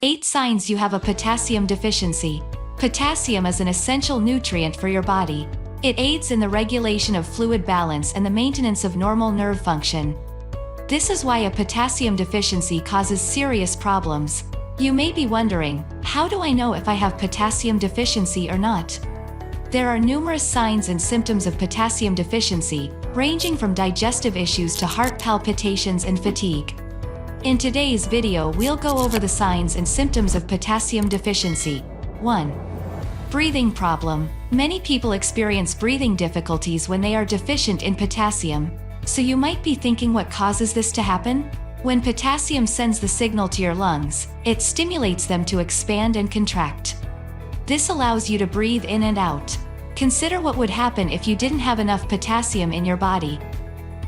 8 signs you have a potassium deficiency. Potassium is an essential nutrient for your body. It aids in the regulation of fluid balance and the maintenance of normal nerve function. This is why a potassium deficiency causes serious problems. You may be wondering, how do I know if I have potassium deficiency or not? There are numerous signs and symptoms of potassium deficiency, ranging from digestive issues to heart palpitations and fatigue. In today's video, we'll go over the signs and symptoms of potassium deficiency. 1. Breathing problem. Many people experience breathing difficulties when they are deficient in potassium. So you might be thinking, what causes this to happen? When potassium sends the signal to your lungs, it stimulates them to expand and contract. This allows you to breathe in and out. Consider what would happen if you didn't have enough potassium in your body.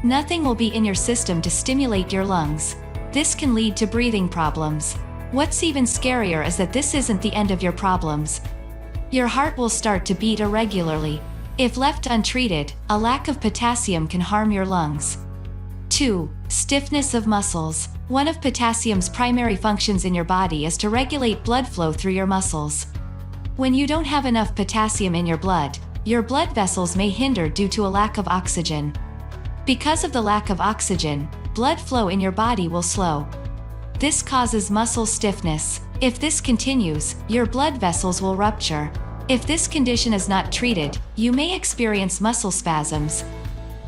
Nothing will be in your system to stimulate your lungs. This can lead to breathing problems. What's even scarier is that this isn't the end of your problems. Your heart will start to beat irregularly. If left untreated, a lack of potassium can harm your lungs. 2. Stiffness of muscles. One of potassium's primary functions in your body is to regulate blood flow through your muscles. When you don't have enough potassium in your blood vessels may hinder due to a lack of oxygen. Because of the lack of oxygen, blood flow in your body will slow. This causes muscle stiffness. If this continues, your blood vessels will rupture. If this condition is not treated, you may experience muscle spasms.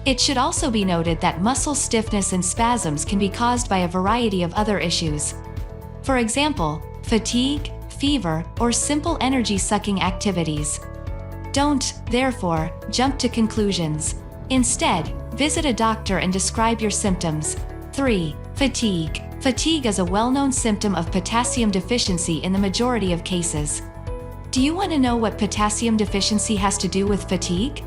It should also be noted that muscle stiffness and spasms can be caused by a variety of other issues. For example, fatigue, fever, or simple energy-sucking activities. Don't, therefore, jump to conclusions. Instead, visit a doctor and describe your symptoms. 3. Fatigue. Fatigue is a well-known symptom of potassium deficiency in the majority of cases. Do you want to know what potassium deficiency has to do with fatigue?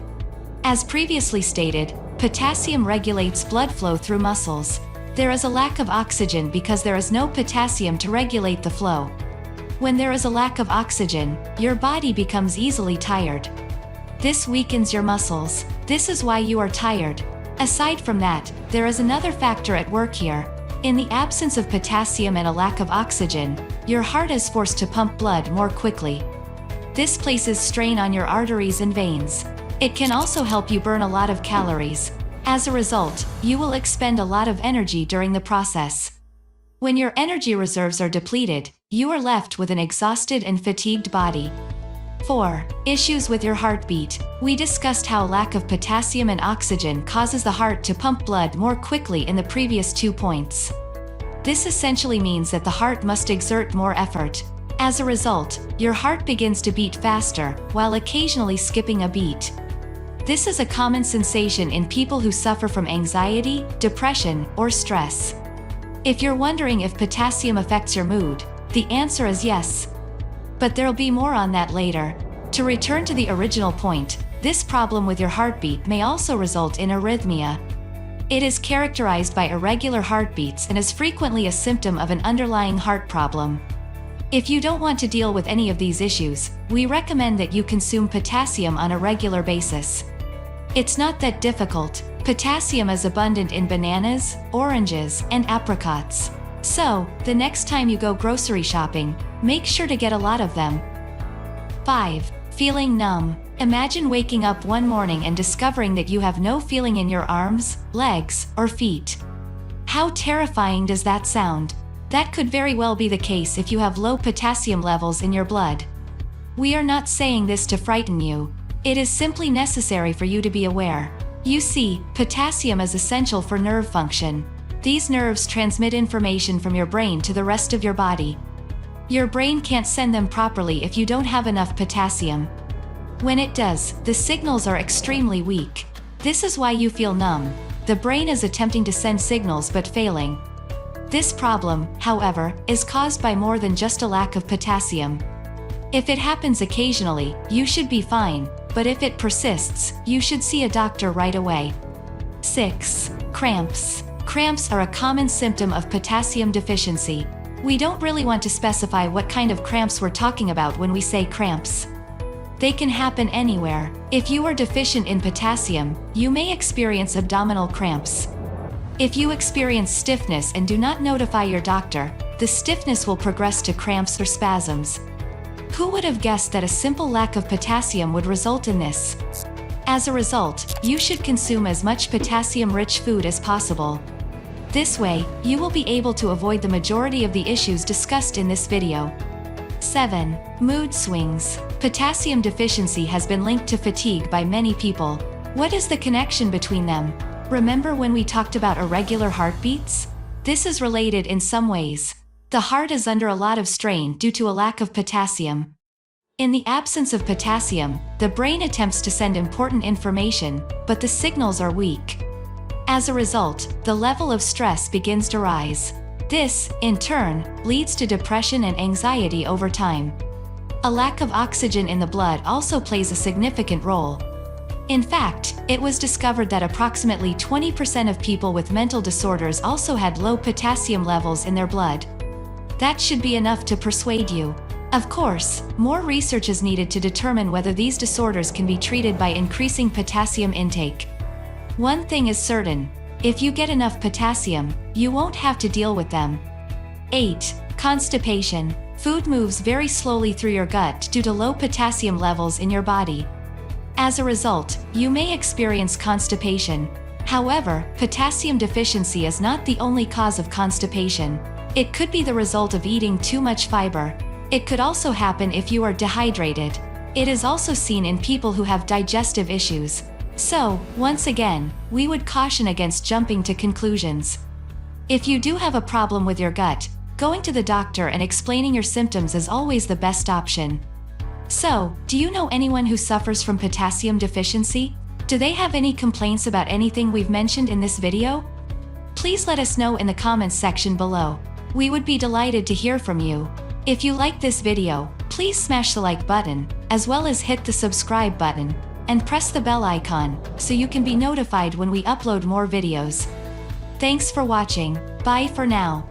As previously stated, potassium regulates blood flow through muscles. There is a lack of oxygen because there is no potassium to regulate the flow. When there is a lack of oxygen, your body becomes easily tired. This weakens your muscles. This is why you are tired. Aside from that, there is another factor at work here. In the absence of potassium and a lack of oxygen, your heart is forced to pump blood more quickly. This places strain on your arteries and veins. It can also help you burn a lot of calories. As a result, you will expend a lot of energy during the process. When your energy reserves are depleted, you are left with an exhausted and fatigued body. 4. Issues with your heartbeat. We discussed how lack of potassium and oxygen causes the heart to pump blood more quickly in the previous 2 points. This essentially means that the heart must exert more effort. As a result, your heart begins to beat faster, while occasionally skipping a beat. This is a common sensation in people who suffer from anxiety, depression, or stress. If you're wondering if potassium affects your mood, the answer is yes. But there'll be more on that later. To return to the original point, this problem with your heartbeat may also result in arrhythmia. It is characterized by irregular heartbeats and is frequently a symptom of an underlying heart problem. If you don't want to deal with any of these issues, we recommend that you consume potassium on a regular basis. It's not that difficult. Potassium is abundant in bananas, oranges, and apricots. So, the next time you go grocery shopping, make sure to get a lot of them. 5. Feeling numb. Imagine waking up one morning and discovering that you have no feeling in your arms, legs, or feet. How terrifying does that sound? That could very well be the case if you have low potassium levels in your blood. We are not saying this to frighten you. It is simply necessary for you to be aware. You see, potassium is essential for nerve function. These nerves transmit information from your brain to the rest of your body. Your brain can't send them properly if you don't have enough potassium. When it does, the signals are extremely weak. This is why you feel numb. The brain is attempting to send signals but failing. This problem, however, is caused by more than just a lack of potassium. If it happens occasionally, you should be fine, but if it persists, you should see a doctor right away. 6. Cramps. Cramps are a common symptom of potassium deficiency. We don't really want to specify what kind of cramps we're talking about when we say cramps. They can happen anywhere. If you are deficient in potassium, you may experience abdominal cramps. If you experience stiffness and do not notify your doctor, the stiffness will progress to cramps or spasms. Who would have guessed that a simple lack of potassium would result in this? As a result, you should consume as much potassium-rich food as possible. This way, you will be able to avoid the majority of the issues discussed in this video. 7. Mood swings. Potassium deficiency has been linked to fatigue by many people. What is the connection between them? Remember when we talked about irregular heartbeats? This is related in some ways. The heart is under a lot of strain due to a lack of potassium. In the absence of potassium, the brain attempts to send important information, but the signals are weak. As a result, the level of stress begins to rise. This, in turn, leads to depression and anxiety over time. A lack of oxygen in the blood also plays a significant role. In fact, it was discovered that approximately 20% of people with mental disorders also had low potassium levels in their blood. That should be enough to persuade you. Of course, more research is needed to determine whether these disorders can be treated by increasing potassium intake. One thing is certain: if you get enough potassium, you won't have to deal with them. 8. Constipation. Food moves very slowly through your gut due to low potassium levels in your body. As a result, you may experience constipation. However, potassium deficiency is not the only cause of constipation. It could be the result of eating too much fiber. It could also happen if you are dehydrated. It is also seen in people who have digestive issues. So, once again, we would caution against jumping to conclusions. If you do have a problem with your gut, going to the doctor and explaining your symptoms is always the best option. So, do you know anyone who suffers from potassium deficiency? Do they have any complaints about anything we've mentioned in this video? Please let us know in the comments section below. We would be delighted to hear from you. If you liked this video, please smash the like button, as well as hit the subscribe button, and press the bell icon, so you can be notified when we upload more videos. Thanks for watching. Bye for now.